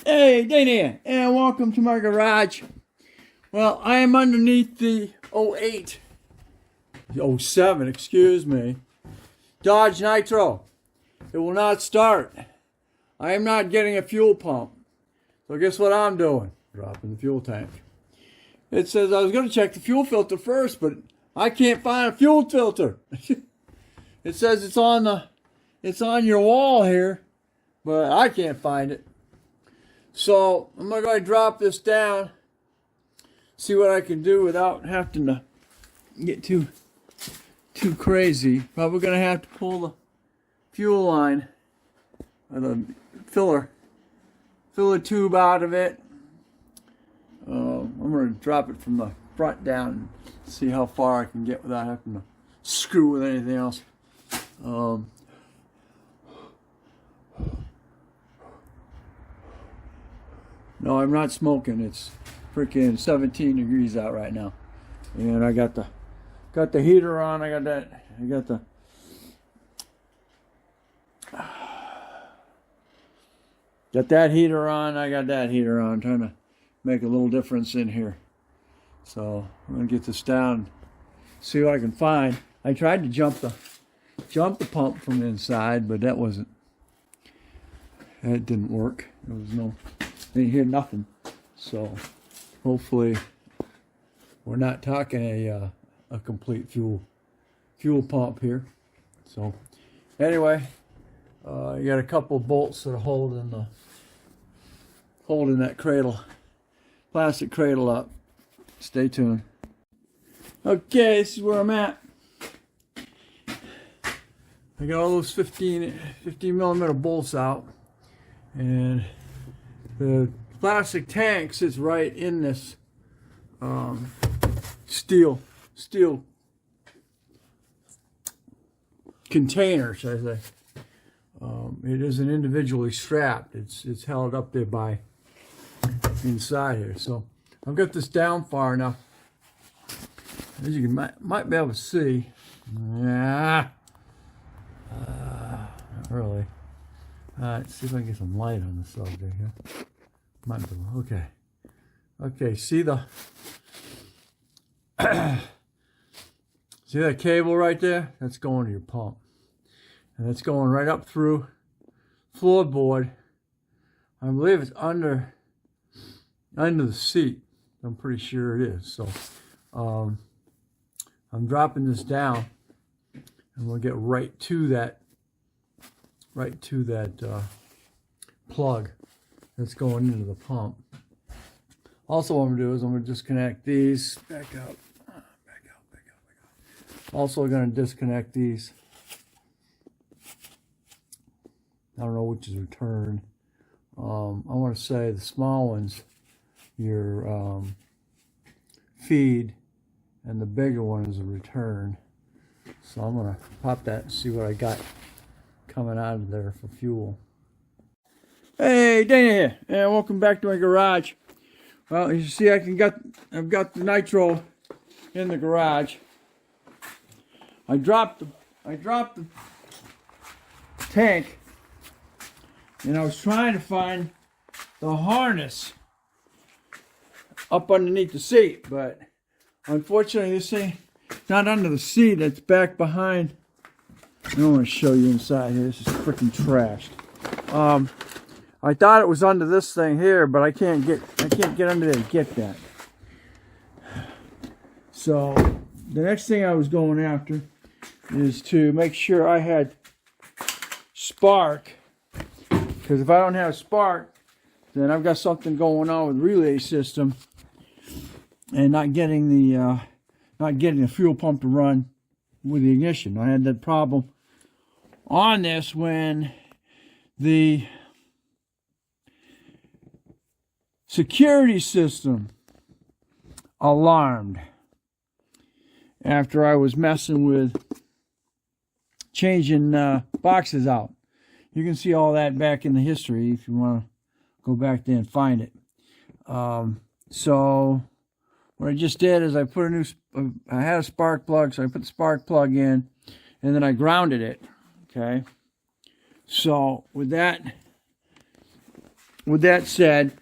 Hey, Dana, and welcome to my garage. Well, I am underneath the '08, '07, excuse me, Dodge Nitro. It will not start. I am not getting a fuel pump. So guess what I'm doing? Dropping the fuel tank. It says I was going to check the fuel filter first, but I can't find a fuel filter. It says it's on your wall here, but I can't find it. So I'm going to go drop this down, see what I can do without having to get too crazy. Probably going to have to pull the fuel line or the filler tube out of it. I'm going to drop it from the front down and see how far I can get without having to screw with anything else. No, I'm not smoking. It's freaking 17 degrees out right now, and I got the heater on. I got that heater on. I got that heater on. Trying to make a little difference in here. So I'm gonna get this down, see what I can find. I tried to jump the pump from the inside, but that didn't work. There was no. Didn't hear nothing, so hopefully we're not talking a complete fuel pump here. So anyway, you got a couple of bolts that are holding that plastic cradle up. Stay tuned. Okay, this is where I'm at. I got all those 15 millimeter bolts out, and the plastic tank sits right in this steel container, should I say. It isn't individually strapped. It's held up there by inside here. So I've got this down far enough, as you might be able to see. Not really. Let's see if I can get some light on the subject here. Might be. Okay, see see that cable right there? That's going to your pump. And that's going right up through floorboard. I believe it's under the seat. I'm pretty sure it is. So I'm dropping this down, and we'll get right to that plug that's going into the pump. Also, what I'm going to do is I'm going to disconnect these. Back out. Also, going to disconnect these. I don't know which is return. I want to say the small ones, your feed, and the bigger one is a return. So I'm going to pop that and see what I got coming out of there for fuel. Hey, Dana here, and welcome back to my garage. Well, as you see, I've got the Nitro in the garage. I dropped the tank, and I was trying to find the harness up underneath the seat, but unfortunately this thing not under the seat. It's back behind. I don't want to show you inside here. This is freaking trashed. I thought it was under this thing here, but I can't get under there to get that. So the next thing I was going after is to make sure I had spark, because if I don't have spark, then I've got something going on with the relay system and not getting the fuel pump to run with the ignition. I had that problem on this when the security system alarmed after I was messing with changing boxes out. You can see all that back in the history if you want to go back there and find it. So what I just did is I put I had a spark plug, so I put the spark plug in, and then I grounded it. Okay. So with that with that said,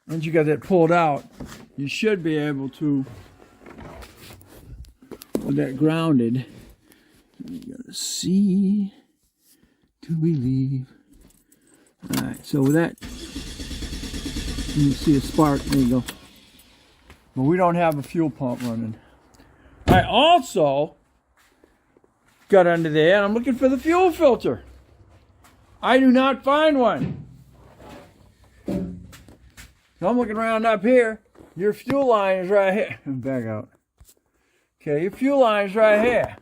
once you got that pulled out, you should be able to, with that grounded, you gotta see to believe. Alright, so with that, you see a spark, there you go. But we don't have a fuel pump running. I also got under there and I'm looking for the fuel filter. I do not find one. So I'm looking around up here. Your fuel line is right here. Back out. Okay, your fuel line is right here.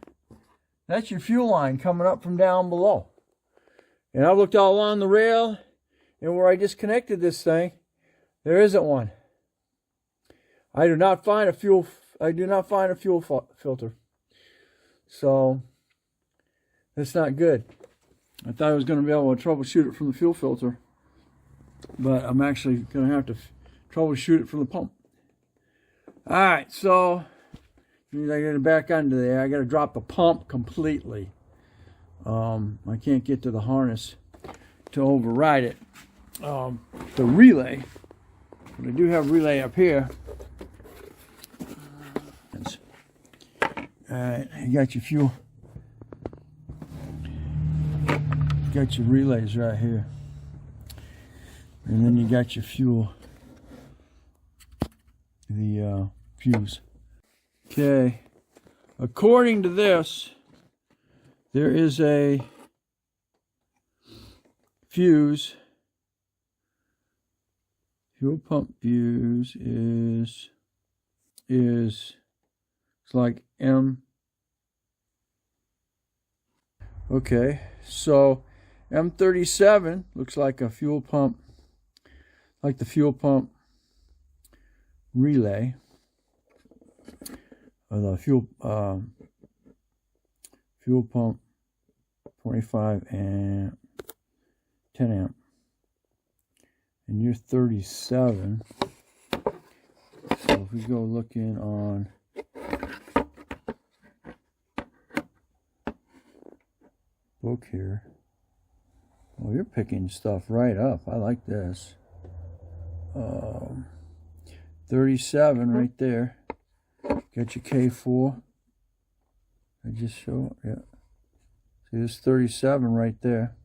That's your fuel line coming up from down below. And I looked all along the rail, and where I disconnected this thing, there isn't one. I do not find a fuel filter. So that's not good. I thought I was going to be able to troubleshoot it from the fuel filter, but I'm actually going to have to troubleshoot it from the pump. All right, so I got to back under there. I got to drop the pump completely. I can't get to the harness to override it. The relay, but I do have a relay up here. Alright, you got your fuel. You got your relays right here. And then you got your fuel. The fuse. Okay. According to this, there is a fuse. Fuel pump fuse is it's like M. Okay, so M37 looks like a fuel pump, like the fuel pump relay, or the fuel pump 25 amp, 10 amp, and you're 37. So if we go looking on book here, well, you're picking stuff right up. I like this. 37 right there. Got your K4. I just show, yeah. See, this 37 right there,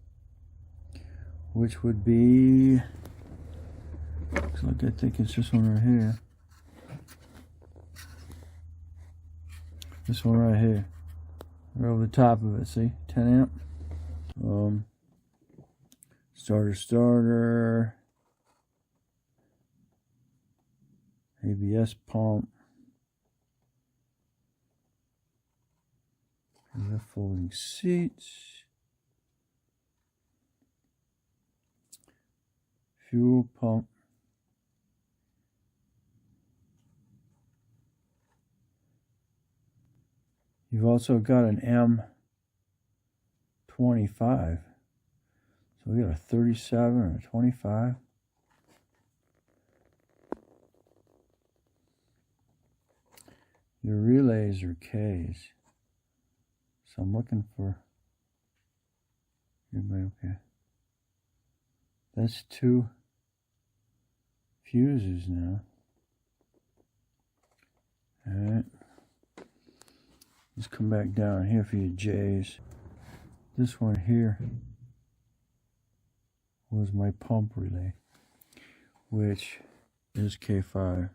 which would be, looks like I think it's this one right here. This one right here. Right over the top of it, see? 10 amp. Starter. ABS pump. And the folding seats. Fuel pump. You've also got an M25. So we got a 37 and a 25. Your relays are Ks. So I'm looking for, everybody okay? That's 2 fuses now. Alright. Let's come back down here for your J's. This one here was my pump relay, which is K5.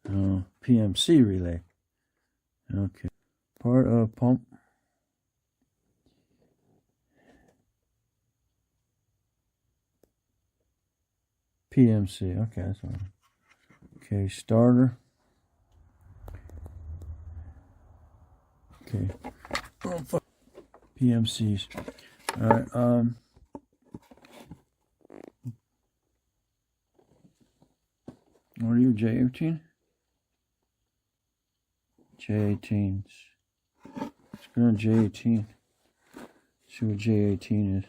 PMC relay. Okay. Part of pump. PMC. Okay, that's one. Okay, starter. Okay. PMCs. Alright, what are you, J18? J18s. Let's go on J18. See what J18 is.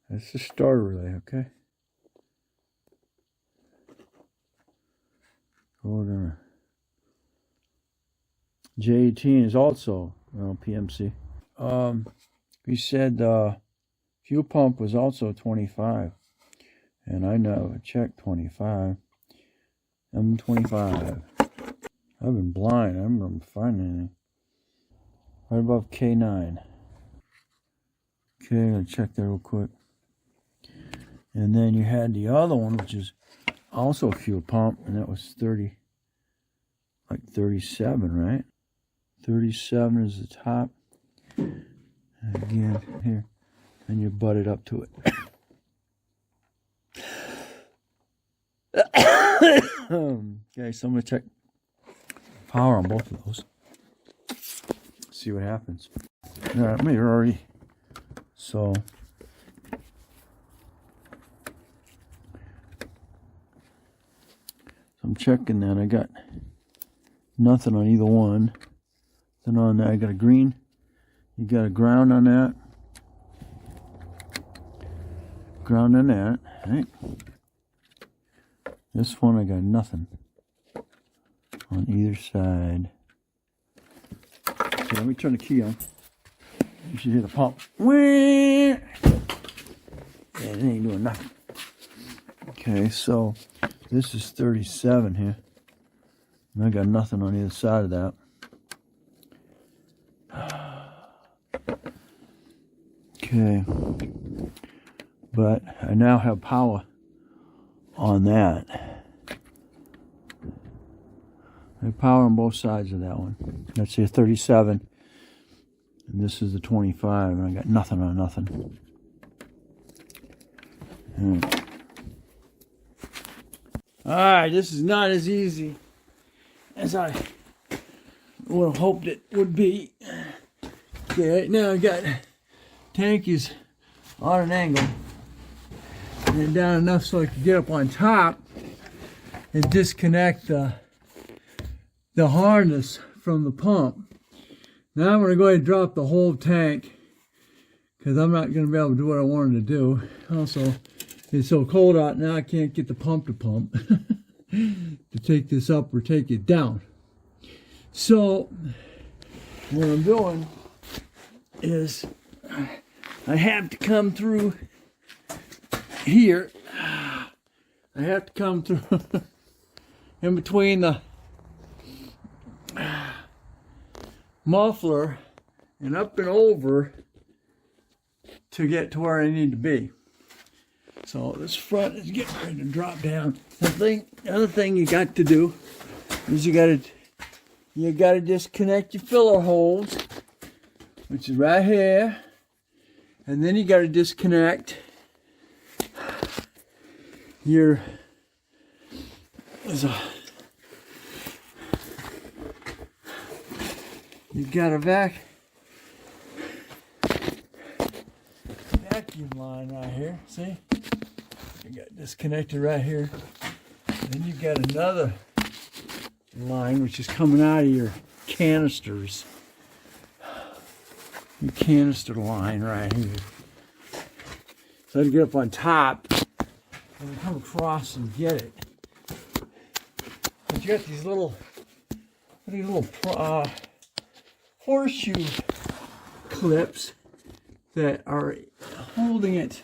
That's the starter relay, okay? Order. J18 is also PMC. We said fuel pump was also 25, and I know check 25. I'm 25. I've been blind. I don't remember finding anything. Right above K9. Okay, I'll check that real quick. And then you had the other one, which is also a fuel pump, and that was 30, like 37, right? 37 is the top. And again, here, and you butt it up to it. Okay, so I'm going to check power on both of those. See what happens. All right, maybe already. So I'm checking that. I got nothing on either one. Then on that, I got a green. You got a ground on that. Ground on that. Right. This one, I got nothing on either side. So let me turn the key on. You should hear the pump. Yeah, it ain't doing nothing. Okay, so this is 37 here. And I got nothing on either side of that. Okay. But I now have power on that. I have power on both sides of that one. That's the 37. And this is the 25. And I got nothing on nothing. Alright, this is not as easy as I would have hoped it would be. Okay, right now I got tank is on an angle and down enough so I can get up on top and disconnect the harness from the pump. Now I'm going to go ahead and drop the whole tank because I'm not going to be able to do what I wanted to do. Also, it's so cold out now I can't get the pump to pump to take this up or take it down. So what I'm doing is I have to come through here. I have to come through in between the muffler and up and over to get to where I need to be. So this front is getting ready to drop down. The other thing you got to do is you got to disconnect your filler holes, which is right here, and then you got to disconnect your you've got a vacuum line right here. See, you got disconnected right here. Then you got another line which is coming out of your canisters. Your canister line right here. So to get up on top and come across and get it. But you got these little horseshoe clips that are holding it,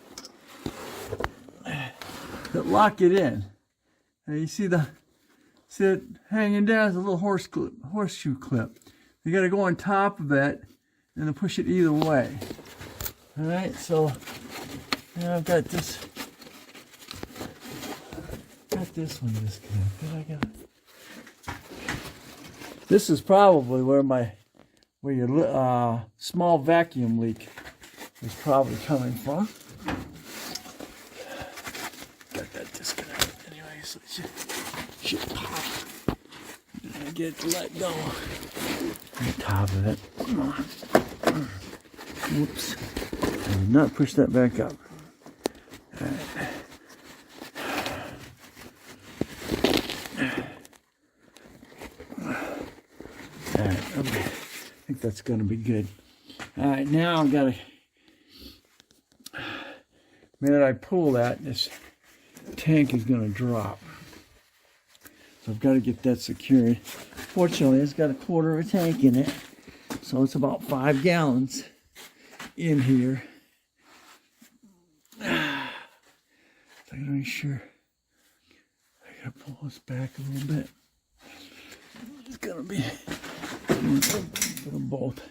that lock it in. Now you see it hanging down as a little horseshoe clip. You got to go on top of it and then push it either way. All right, so now I've got this one disconnected. This is probably where your small vacuum leak is probably coming from. Got that disconnected anyway, so it should pop. I get it to let go. On top of it. Come on. Whoops. I did not push that back up. All right. Alright, okay. I think that's going to be good. Alright, now I've got to... The minute I pull that, this tank is going to drop. So I've got to get that secured. Fortunately, it's got a quarter of a tank in it. So it's about 5 gallons in here. So I gotta make sure. I gotta pull this back a little bit. It's gonna be for them both.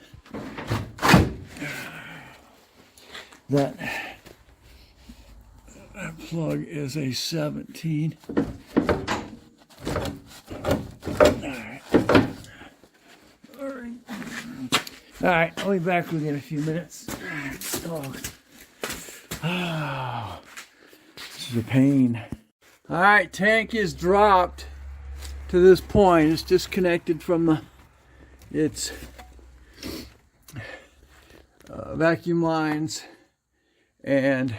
That plug is a 17. All right, I'll be back with you in a few minutes. Oh, this is a pain. All right, tank is dropped to this point. It's disconnected from its vacuum lines, and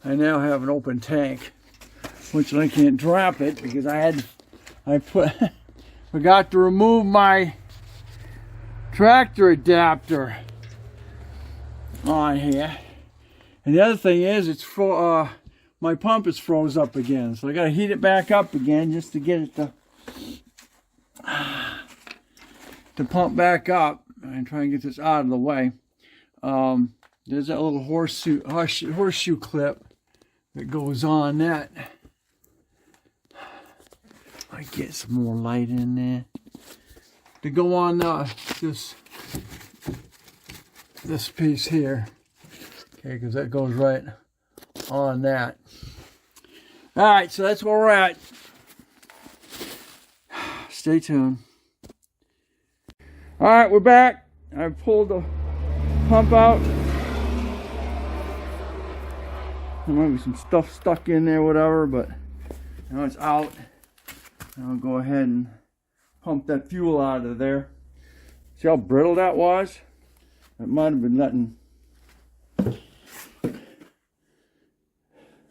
I now have an open tank, which I can't drop it because forgot to remove my tractor adapter on here. And the other thing is, it's for my pump is froze up again, so I got to heat it back up again just to get it to pump back up and try and get this out of the way. There's that little horseshoe clip that goes on that. I get some more light in there to go on this piece here. Okay, because that goes right on that. All right, so that's where we're at. Stay tuned. All right, we're back. I pulled the pump out. There might be some stuff stuck in there, whatever, but now it's out. I'll go ahead and pump that fuel out of there. See how brittle that was? It might have been letting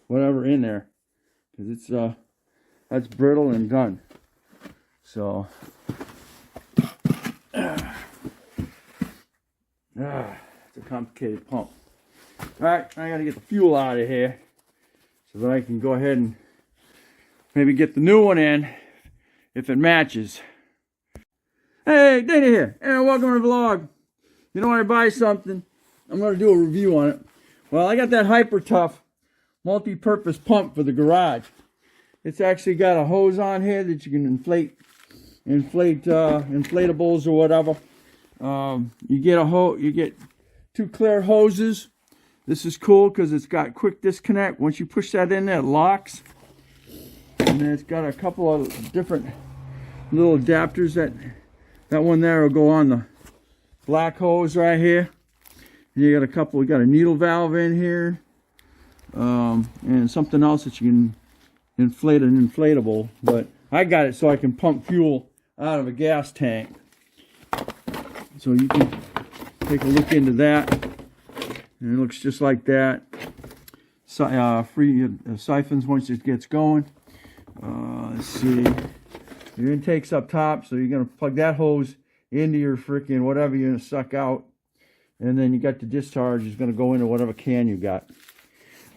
whatever in there, because it's that's brittle and done. So it's a complicated pump. All right, I gotta get the fuel out of here so that I can go ahead and maybe get the new one in if it matches. Hey, Dana here, and welcome to the vlog. You know, when I buy something, I'm going to do a review on it. Well, I got that Hyper Tough multi-purpose pump for the garage. It's actually got a hose on here that you can inflate inflatables or whatever. You get 2 clear hoses. This is cool because it's got quick disconnect. Once you push that in there, it locks. And then it's got a couple of different little adapters. That one there will go on the black hose right here. And you got a needle valve in here, and something else that you can inflate an inflatable. But I got it so I can pump fuel out of a gas tank. So you can take a look into that, and it looks just like that. Free siphons once it gets going. Let's see. Your intake's up top, so you're going to plug that hose into your freaking whatever you're going to suck out. And then you got the discharge is going to go into whatever can you got.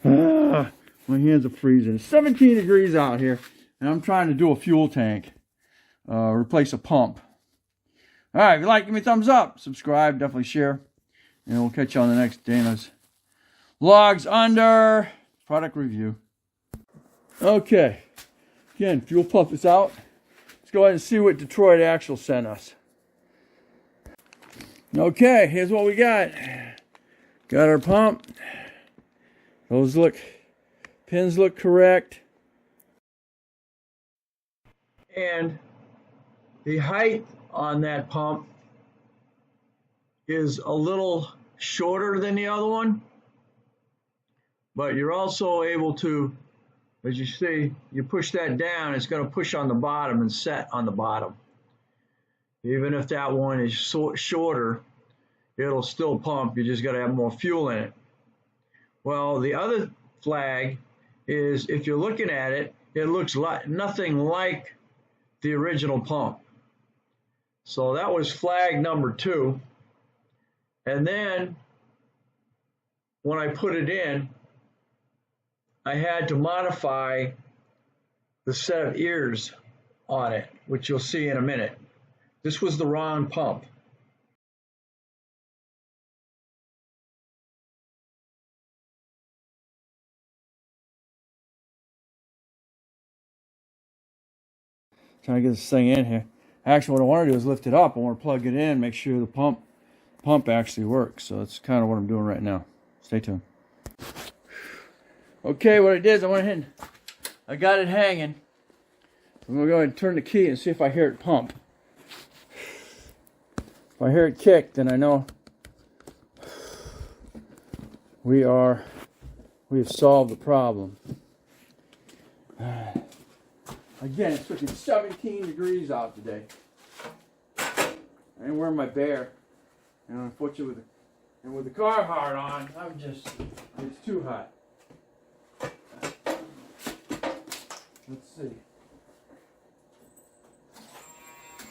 My hands are freezing. It's 17 degrees out here, and I'm trying to do a fuel tank. Replace a pump. All right, if you like, give me a thumbs up. Subscribe, definitely share. And we'll catch you on the next Dana's Vlogs under product review. Okay. Again, fuel pump is out. Let's go ahead and see what Detroit Axle sent us. Okay, here's what we got. Got our pump. Pins look correct. And the height on that pump is a little shorter than the other one. But you're also able to, as you see, you push that down, it's going to push on the bottom and set on the bottom. Even if that one is shorter, it'll still pump. You just got to have more fuel in it. Well, the other flag is, if you're looking at it, it looks like nothing like the original pump. So that was flag number 2. And then when I put it in, I had to modify the set of ears on it, which you'll see in a minute. This was the wrong pump. Trying to get this thing in here. Actually, what I want to do is lift it up. I want to plug it in, make sure the pump actually works. So that's kind of what I'm doing right now. Stay tuned. Okay, what I did is I went ahead and I got it hanging. I'm going to go ahead and turn the key and see if I hear it pump. If I hear it kick, then I know we have solved the problem. Again, it's freaking 17 degrees out today. I ain't wearing my bear. And unfortunately, with the car hard on, it's too hot. Let's see.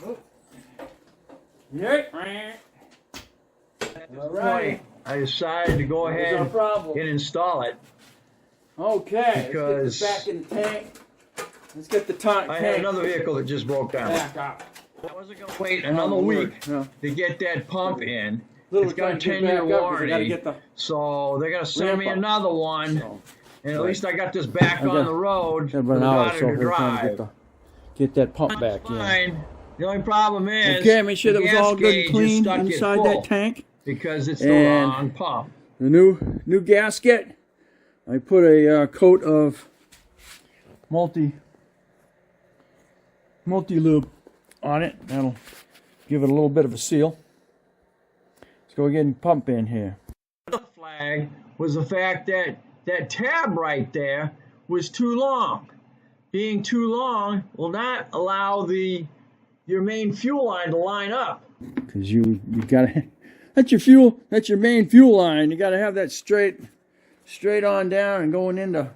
Oh. Yeah. All right. I decided to go ahead and install it. Okay. Because let's get this back in the tank. Let's get the tank. I had another vehicle that just broke down. Back up. I wasn't going to wait another week to get that pump in. It's got a 10-year warranty. So they're going to send me another one. And at least I got this back on the road for the daughter to drive. Get that pump back in. The only problem is, okay, make sure that was all good and clean inside that tank. Because it's the wrong pump. The new gasket, I put a coat of multi-lube on it. That'll give it a little bit of a seal. Let's go ahead and pump in here. The flag was the fact that that tab right there was too long. Being too long will not allow your main fuel line to line up. Because you gotta, that's your main fuel line. You gotta have that straight on down and going into,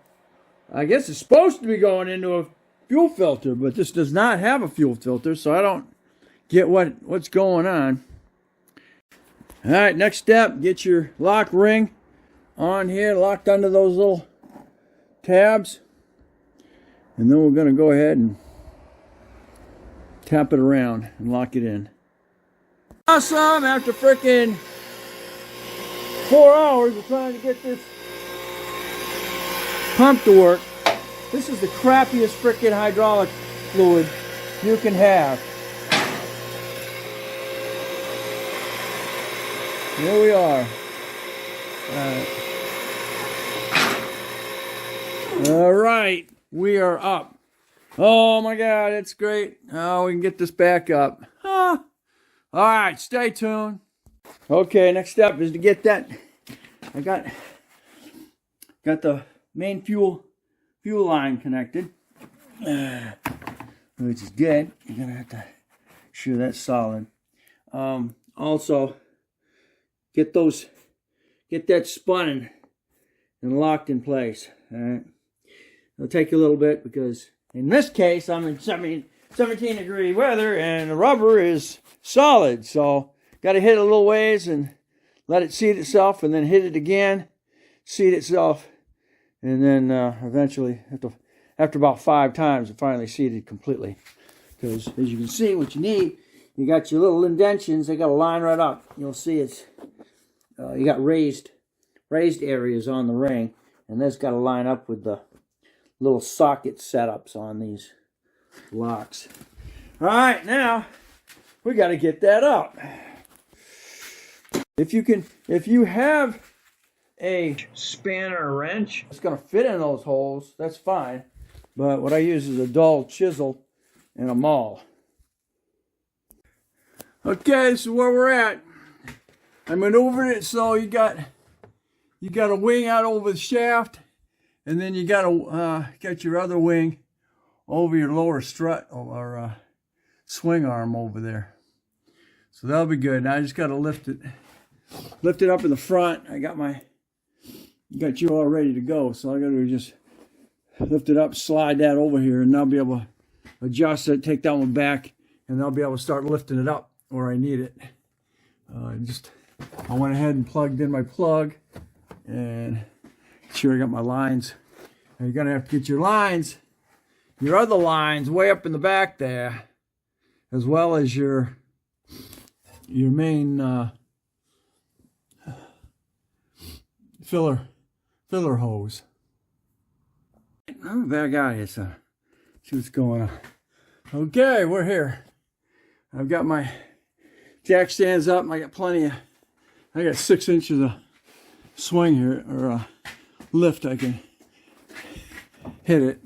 I guess it's supposed to be going into a fuel filter, but this does not have a fuel filter, so I don't get what's going on. All right, next step, get your lock ring on here, locked under those little tabs. And then we're going to go ahead and tap it around and lock it in. Awesome! After frickin' 4 hours of trying to get this pump to work, this is the crappiest frickin' hydraulic fluid you can have. Here we are. All right, we are up. Oh my God, it's great. Oh, we can get this back up. All right, stay tuned. Okay, next step is to get that. I got the main fuel line connected, which is good. You're gonna have to make sure that's solid. Also, get that spun and locked in place. All right. It'll take you a little bit because in this case I'm in 17-degree weather and the rubber is solid, so got to hit it a little ways and let it seat itself, and then hit it again, seat itself, and then eventually after about 5 times it finally seated completely. Because as you can see, what you need, you got your little indentions. They got to line right up. You'll see it's you got raised areas on the ring, and that's got to line up with the little socket setups on these locks. All right, now we got to get that up. If you have a spanner or wrench, it's going to fit in those holes. That's fine. But what I use is a dull chisel and a maul. Okay, this is where we're at. I maneuvered it so you got a wing out over the shaft, and then you got your other wing over your lower strut or swing arm over there. So that'll be good. Now I just got to lift it up in the front. I got you all ready to go. So all I got to do is just lift it up, slide that over here, and I'll be able to adjust it, take that one back, and I'll be able to start lifting it up where I need it. I went ahead and plugged in my plug and make sure I got my lines. Now you're gonna have to get your lines your other lines way up in the back there, as well as your main filler hose. I'm back out here, so see what's going on. Okay, we're here. I've got my jack stands up, and I got 6 inches of swing here, or lift. I can hit it.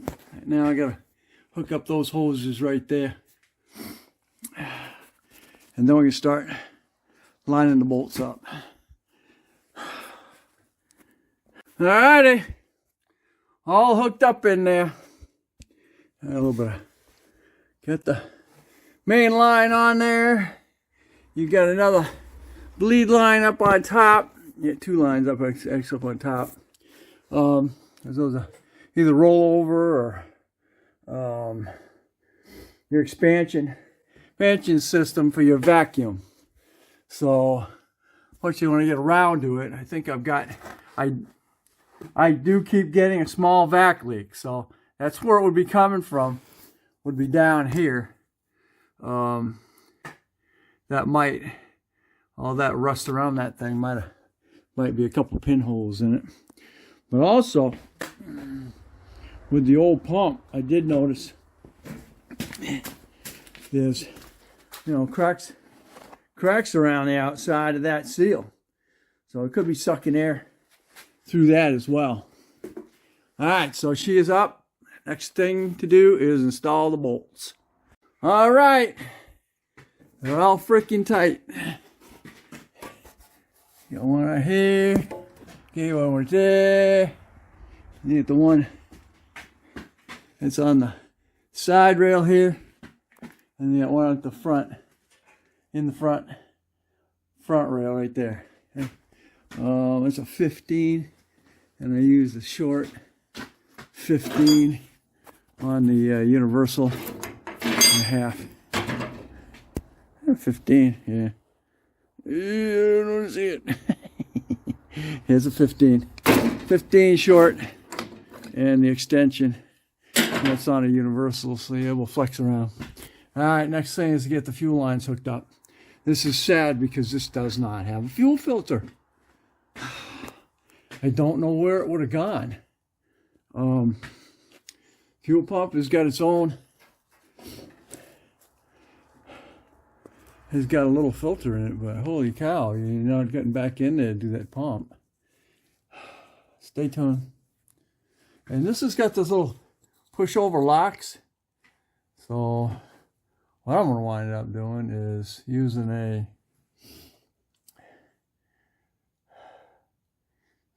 Now I gotta hook up those hoses right there, and then we can start lining the bolts up. Alrighty, all hooked up in there. A little bit of, get the main line on there. You got another bleed line up on top. You get 2 lines up, extra up on top. Those are either rollover or your expansion system for your vacuum. So once you want to get around to it, I think I've got, I do keep getting a small vac leak, so that's where it would be coming from, would be down here. That might, all that rust around that thing might be a couple pinholes in it. But also, with the old pump, I did notice there's, cracks around the outside of that seal. So it could be sucking air through that as well. All right, so she is up. Next thing to do is install the bolts. All right, they're all freaking tight. Got one right here. Okay, one right there. You get the one that's on the side rail here, and you got one at the front, in the front rail right there. Okay. It's a 15, and I use the short 15 on the universal and a half. 15, yeah. I don't see it. Here's a 15. 15 short, and the extension. That's on a universal, so yeah, we'll flex around. All right, next thing is to get the fuel lines hooked up. This is sad because this does not have a fuel filter. I don't know where it would have gone. Fuel pump has got its own. Has got a little filter in it, but holy cow, you're not getting back in there to do that pump. Stay tuned. And this has got this little pushover locks. So what I'm going to wind up doing is using a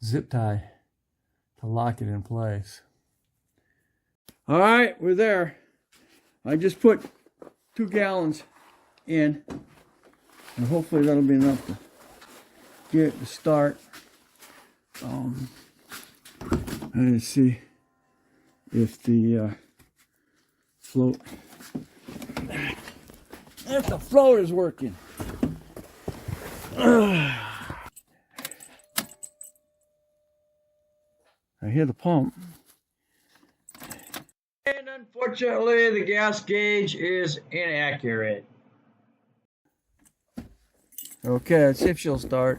zip tie to lock it in place. All right, we're there. I just put 2 gallons in, and hopefully that'll be enough to get it to start. Let's see if the float is working. I hear the pump. And unfortunately, the gas gauge is inaccurate. Okay, let's see if she'll start.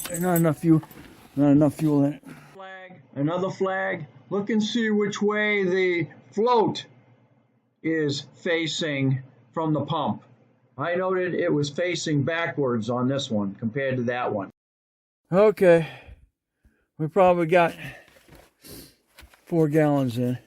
There's not enough fuel in it. Flag, another flag. Look and see which way the float is facing from the pump. I noted it was facing backwards on this one compared to that one. Okay, we probably got 4 gallons in.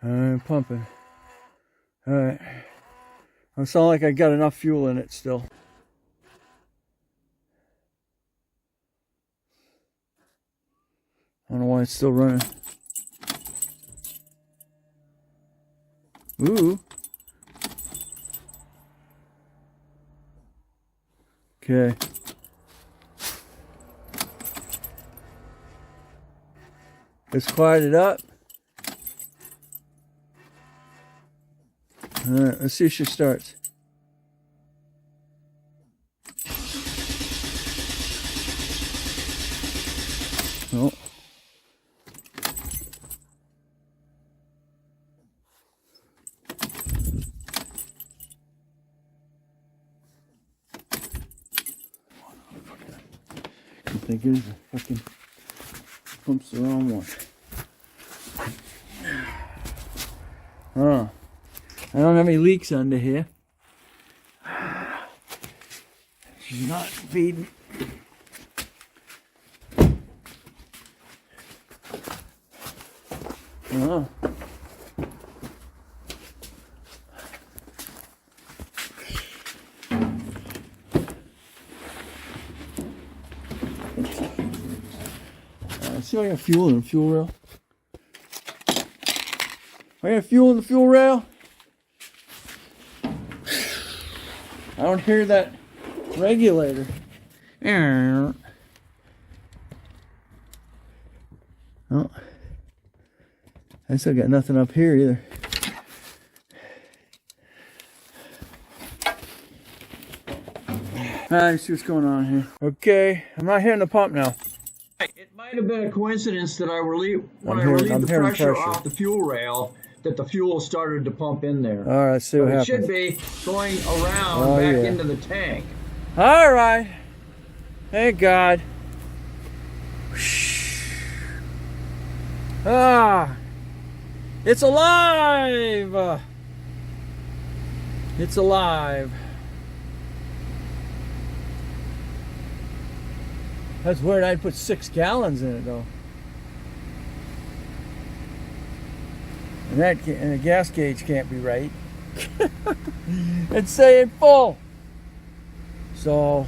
I'm pumping. All right. I sound like I got enough fuel in it still. I don't know why it's still running. Ooh. Okay. Let's quiet it up. All right, let's see if she starts. Oh. I'm thinking the fucking pump's the wrong one. Oh. I don't have any leaks under here. She's not feeding. Oh. See if I got fuel in the fuel rail. I got fuel in the fuel rail. I don't hear that regulator. Oh. I still got nothing up here either. Alright, see what's going on here. Okay, I'm not hearing the pump now. It might have been a coincidence that when I relieved the pressure off the fuel rail, that the fuel started to pump in there. All right, let's see what happens. It should be going around back into the tank. All right. Thank God. Ah, it's alive. It's alive. That's weird. I'd put 6 gallons in it though. And the gas gauge can't be right. It's saying full. So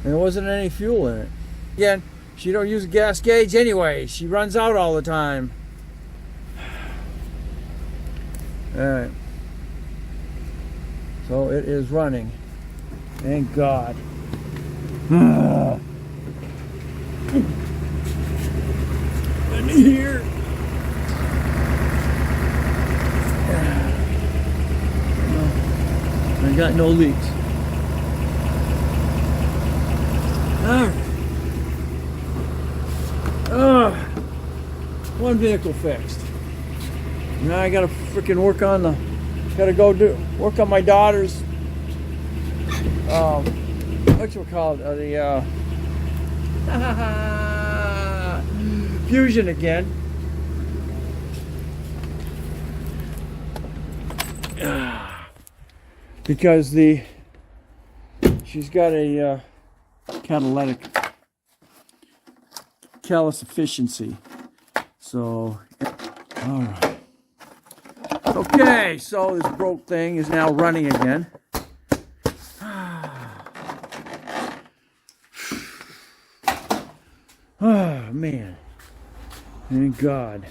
there wasn't any fuel in it. Again, she don't use a gas gauge anyway. She runs out all the time. Alright. So it is running. Thank God. In here. I got no leaks. One vehicle fixed. Now I gotta freaking work on work on my daughter's Fusion again. Because she's got a catalytic callus efficiency. So, all right. Okay, so this broke thing is now running again. Oh man, thank God.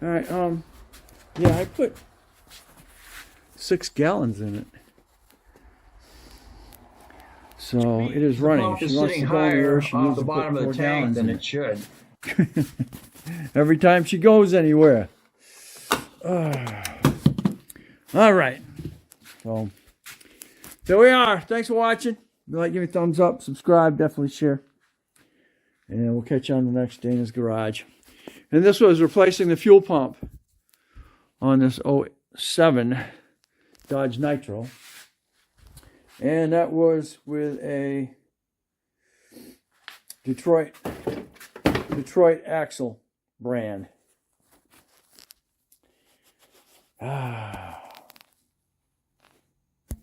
All right, yeah, I put 6 gallons in it. So it is running. If she wants to go in the ocean, off the bottom of the tank than it should. Every time she goes anywhere. All right. So there we are. Thanks for watching. If you like, give me a thumbs up, subscribe, definitely share. And we'll catch you on the next Dana's Garage. And this was replacing the fuel pump on this 07 Dodge Nitro. And that was with a Detroit axle brand.